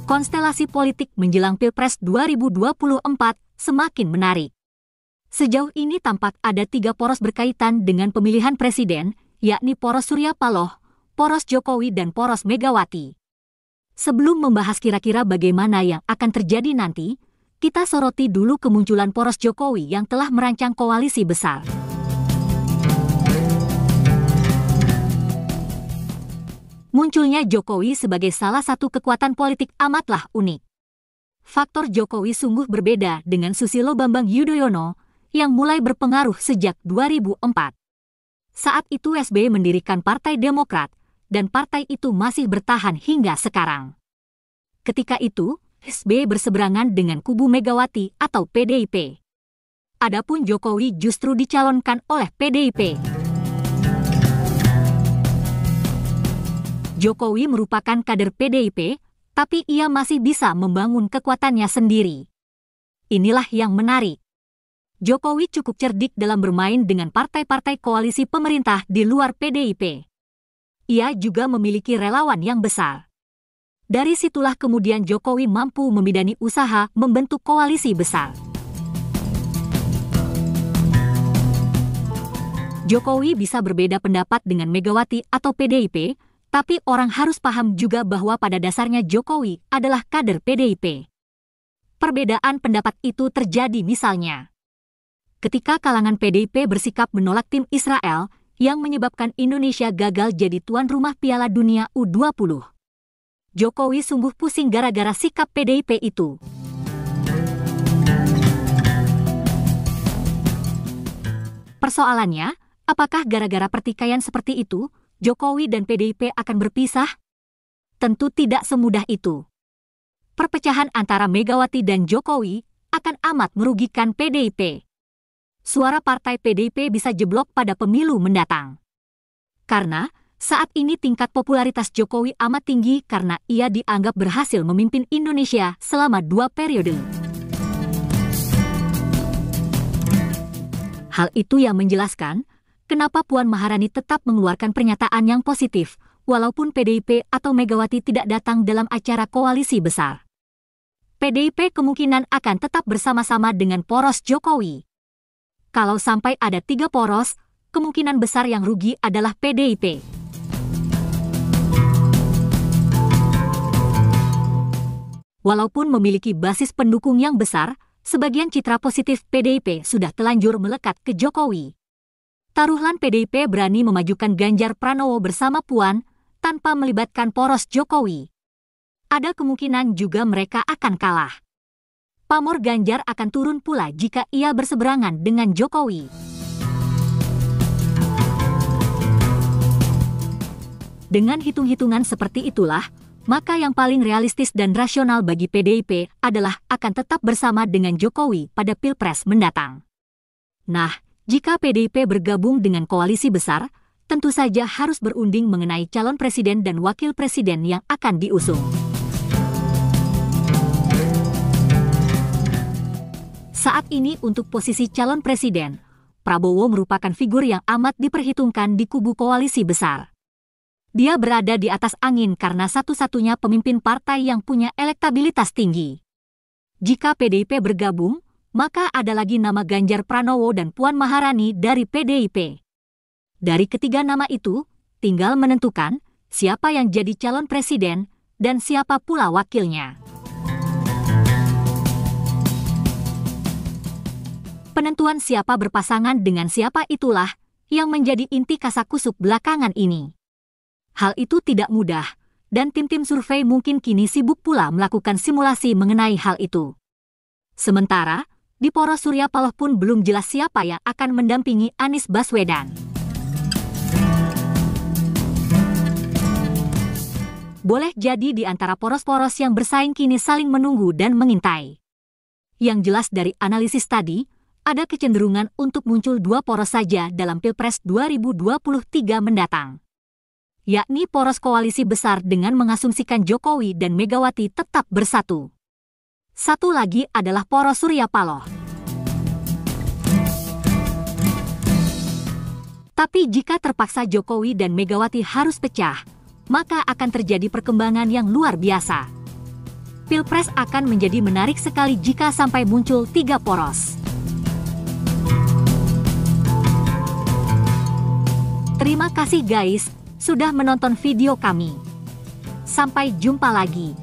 Konstelasi politik menjelang Pilpres 2024 semakin menarik. Sejauh ini tampak ada 3 poros berkaitan dengan pemilihan presiden, yakni poros Surya Paloh, poros Jokowi dan poros Megawati. Sebelum membahas kira-kira bagaimana yang akan terjadi nanti, kita soroti dulu kemunculan poros Jokowi yang telah merancang koalisi besar. Munculnya Jokowi sebagai salah satu kekuatan politik amatlah unik. Faktor Jokowi sungguh berbeda dengan Susilo Bambang Yudhoyono yang mulai berpengaruh sejak 2004. Saat itu SBY mendirikan Partai Demokrat dan partai itu masih bertahan hingga sekarang. Ketika itu, SBY berseberangan dengan kubu Megawati atau PDIP. Adapun Jokowi justru dicalonkan oleh PDIP. Jokowi merupakan kader PDIP, tapi ia masih bisa membangun kekuatannya sendiri. Inilah yang menarik. Jokowi cukup cerdik dalam bermain dengan partai-partai koalisi pemerintah di luar PDIP. Ia juga memiliki relawan yang besar. Dari situlah kemudian Jokowi mampu membidani usaha membentuk koalisi besar. Jokowi bisa berbeda pendapat dengan Megawati atau PDIP, tapi orang harus paham juga bahwa pada dasarnya Jokowi adalah kader PDIP. Perbedaan pendapat itu terjadi misalnya ketika kalangan PDIP bersikap menolak tim Israel yang menyebabkan Indonesia gagal jadi tuan rumah Piala Dunia U20. Jokowi sungguh pusing gara-gara sikap PDIP itu. Persoalannya, apakah gara-gara pertikaian seperti itu, Jokowi dan PDIP akan berpisah? Tentu tidak semudah itu. Perpecahan antara Megawati dan Jokowi akan amat merugikan PDIP. Suara partai PDIP bisa jeblok pada pemilu mendatang. Karena saat ini tingkat popularitas Jokowi amat tinggi karena ia dianggap berhasil memimpin Indonesia selama 2 periode. Hal itu yang menjelaskan kenapa Puan Maharani tetap mengeluarkan pernyataan yang positif, walaupun PDIP atau Megawati tidak datang dalam acara koalisi besar. PDIP kemungkinan akan tetap bersama-sama dengan poros Jokowi. Kalau sampai ada 3 poros, kemungkinan besar yang rugi adalah PDIP. Walaupun memiliki basis pendukung yang besar, sebagian citra positif PDIP sudah telanjur melekat ke Jokowi. Taruhlan PDIP berani memajukan Ganjar Pranowo bersama Puan tanpa melibatkan poros Jokowi. Ada kemungkinan juga mereka akan kalah. Pamor Ganjar akan turun pula jika ia berseberangan dengan Jokowi. Dengan hitung-hitungan seperti itulah, maka yang paling realistis dan rasional bagi PDIP adalah akan tetap bersama dengan Jokowi pada Pilpres mendatang. Nah, jika PDIP bergabung dengan koalisi besar, tentu saja harus berunding mengenai calon presiden dan wakil presiden yang akan diusung. Saat ini untuk posisi calon presiden, Prabowo merupakan figur yang amat diperhitungkan di kubu koalisi besar. Dia berada di atas angin karena satu-satunya pemimpin partai yang punya elektabilitas tinggi. Jika PDIP bergabung, maka ada lagi nama Ganjar Pranowo dan Puan Maharani dari PDIP. Dari ketiga nama itu, tinggal menentukan siapa yang jadi calon presiden dan siapa pula wakilnya. Penentuan siapa berpasangan dengan siapa itulah yang menjadi inti kasakusuk belakangan ini. Hal itu tidak mudah, dan tim-tim survei mungkin kini sibuk pula melakukan simulasi mengenai hal itu. Sementara, di poros Surya Paloh pun belum jelas siapa yang akan mendampingi Anies Baswedan. Boleh jadi di antara poros-poros yang bersaing kini saling menunggu dan mengintai. Yang jelas dari analisis tadi, ada kecenderungan untuk muncul 2 poros saja dalam Pilpres 2023 mendatang. Yakni poros koalisi besar dengan mengasumsikan Jokowi dan Megawati tetap bersatu. Satu lagi adalah poros Surya Paloh. Tapi jika terpaksa Jokowi dan Megawati harus pecah, maka akan terjadi perkembangan yang luar biasa. Pilpres akan menjadi menarik sekali jika sampai muncul 3 poros. Terima kasih guys, sudah menonton video kami. Sampai jumpa lagi.